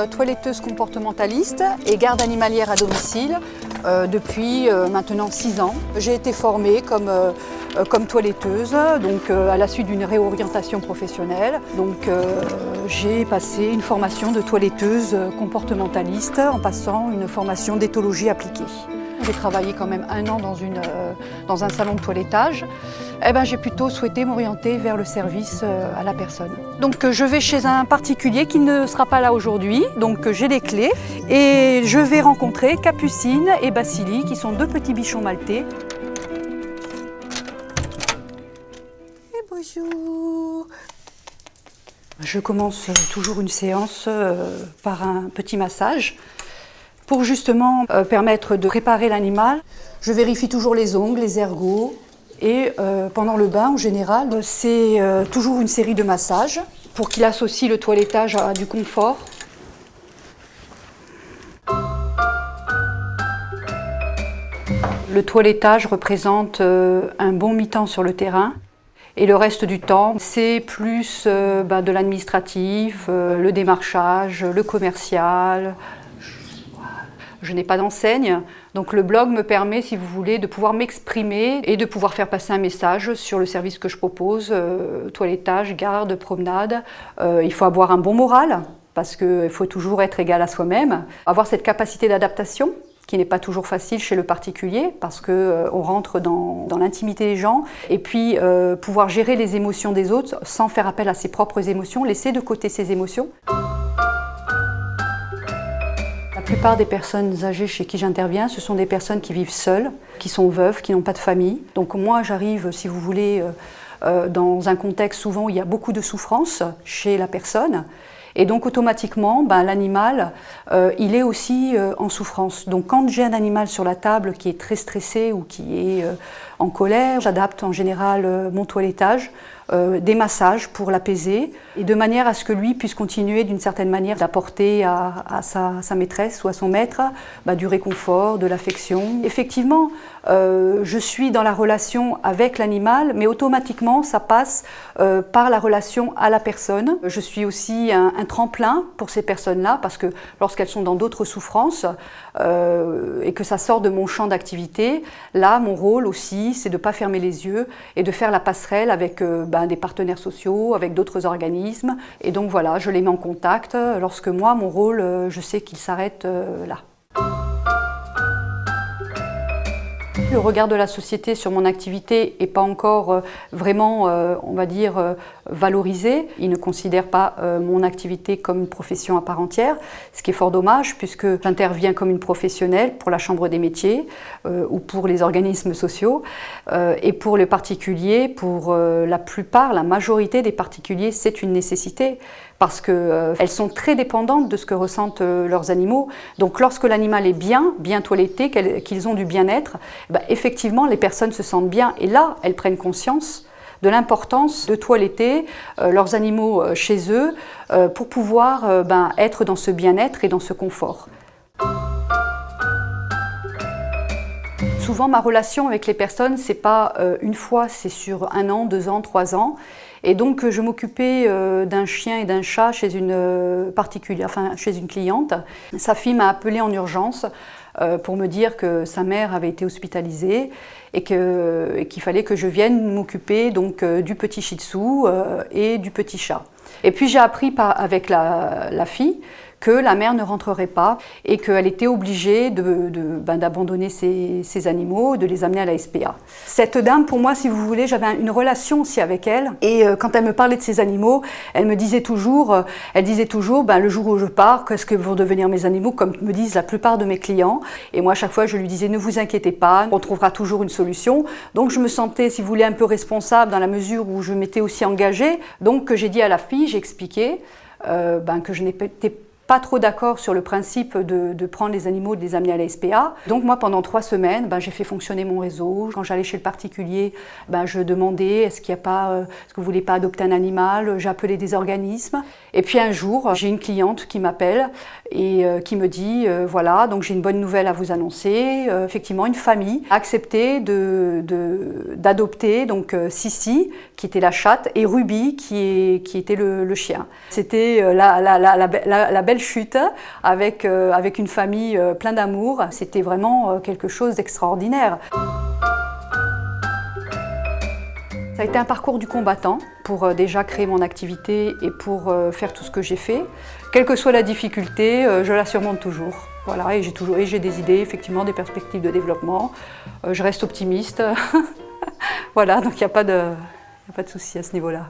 toiletteuse comportementaliste et garde animalière à domicile depuis maintenant 6 ans. J'ai été formée comme toiletteuse donc, à la suite d'une réorientation professionnelle. Donc, j'ai passé une formation de toiletteuse comportementaliste en passant une formation d'éthologie appliquée. J'ai travaillé quand même 1 an dans un salon de toilettage. J'ai plutôt souhaité m'orienter vers le service à la personne. Donc je vais chez un particulier qui ne sera pas là aujourd'hui, donc j'ai les clés et je vais rencontrer Capucine et Basili qui sont 2 petits bichons maltais. Et bonjour! Je commence toujours une séance par un petit massage pour justement permettre de préparer l'animal. Je vérifie toujours les ongles, les ergots. Et pendant le bain, en général, c'est toujours une série de massages pour qu'il associe le toilettage à du confort. Le toilettage représente un bon mi-temps sur le terrain. Et le reste du temps, c'est plus de l'administratif, le démarchage, le commercial. Je n'ai pas d'enseigne, donc le blog me permet, si vous voulez, de pouvoir m'exprimer et de pouvoir faire passer un message sur le service que je propose, toilettage, garde, promenade. Il faut avoir un bon moral, parce qu'il faut toujours être égal à soi-même. Avoir cette capacité d'adaptation, qui n'est pas toujours facile chez le particulier, parce qu'on rentre dans l'intimité des gens, et puis pouvoir gérer les émotions des autres sans faire appel à ses propres émotions, laisser de côté ses émotions. La plupart des personnes âgées chez qui j'interviens, ce sont des personnes qui vivent seules, qui sont veuves, qui n'ont pas de famille. Donc moi, j'arrive, si vous voulez, dans un contexte souvent où il y a beaucoup de souffrance chez la personne. Et donc automatiquement, l'animal, il est aussi en souffrance. Donc quand j'ai un animal sur la table qui est très stressé ou qui est en colère, j'adapte en général mon toilettage, des massages pour l'apaiser, et de manière à ce que lui puisse continuer d'une certaine manière d'apporter à sa maîtresse ou à son maître du réconfort, de l'affection. Effectivement, je suis dans la relation avec l'animal, mais automatiquement ça passe par la relation à la personne. Je suis aussi un tremplin pour ces personnes-là, parce que lorsqu'elles sont dans d'autres souffrances et que ça sort de mon champ d'activité, là mon rôle aussi c'est de ne pas fermer les yeux et de faire la passerelle avec des partenaires sociaux, avec d'autres organismes. Et donc voilà, je les mets en contact lorsque moi, mon rôle, je sais qu'il s'arrête là. Le regard de la société sur mon activité n'est pas encore vraiment, on va dire, valorisé. Ils ne considèrent pas mon activité comme une profession à part entière, ce qui est fort dommage puisque j'interviens comme une professionnelle pour la Chambre des métiers ou pour les organismes sociaux. Et pour les particuliers, pour la plupart, la majorité des particuliers, c'est une nécessité parce qu'elles sont très dépendantes de ce que ressentent leurs animaux. Donc lorsque l'animal est bien toiletté, qu'ils ont du bien-être, effectivement les personnes se sentent bien et là elles prennent conscience de l'importance de toiletter leurs animaux chez eux pour pouvoir être dans ce bien-être et dans ce confort. Souvent ma relation avec les personnes, c'est pas une fois, c'est sur 1 an, 2 ans, 3 ans. Et donc je m'occupais d'un chien et d'un chat chez une cliente. Sa fille m'a appelée en urgence pour me dire que sa mère avait été hospitalisée et qu'il fallait que je vienne m'occuper donc du petit shih tzu et du petit chat. Et puis j'ai appris avec la fille que la mère ne rentrerait pas et qu'elle était obligée d'abandonner ses animaux, de les amener à la SPA. Cette dame, pour moi, si vous voulez, j'avais une relation aussi avec elle. Et quand elle me parlait de ses animaux, elle disait toujours, le jour où je pars, qu'est-ce que vont devenir mes animaux, comme me disent la plupart de mes clients. Et moi, à chaque fois, je lui disais, ne vous inquiétez pas, on trouvera toujours une solution. Donc, je me sentais, si vous voulez, un peu responsable dans la mesure où je m'étais aussi engagée. Donc, j'ai dit à la fille, j'ai expliqué que je n'étais pas trop d'accord sur le principe de prendre les animaux et de les amener à la SPA. Donc moi, pendant 3 semaines, j'ai fait fonctionner mon réseau. Quand j'allais chez le particulier, je demandais est-ce que vous ne voulez pas adopter un animal? J'appelais des organismes. Et puis un jour, j'ai une cliente qui m'appelle et qui me dit voilà, donc j'ai une bonne nouvelle à vous annoncer. Effectivement, une famille a accepté d'adopter donc Sissi, qui était la chatte, et Ruby, qui était le chien. C'était la belle belle chute avec une famille pleine d'amour. C'était vraiment quelque chose d'extraordinaire. Ça a été un parcours du combattant pour déjà créer mon activité et pour faire tout ce que j'ai fait. Quelle que soit la difficulté, je la surmonte toujours. Voilà, et j'ai des idées, effectivement, des perspectives de développement. Je reste optimiste. Voilà, donc il n'y a pas de souci à ce niveau-là.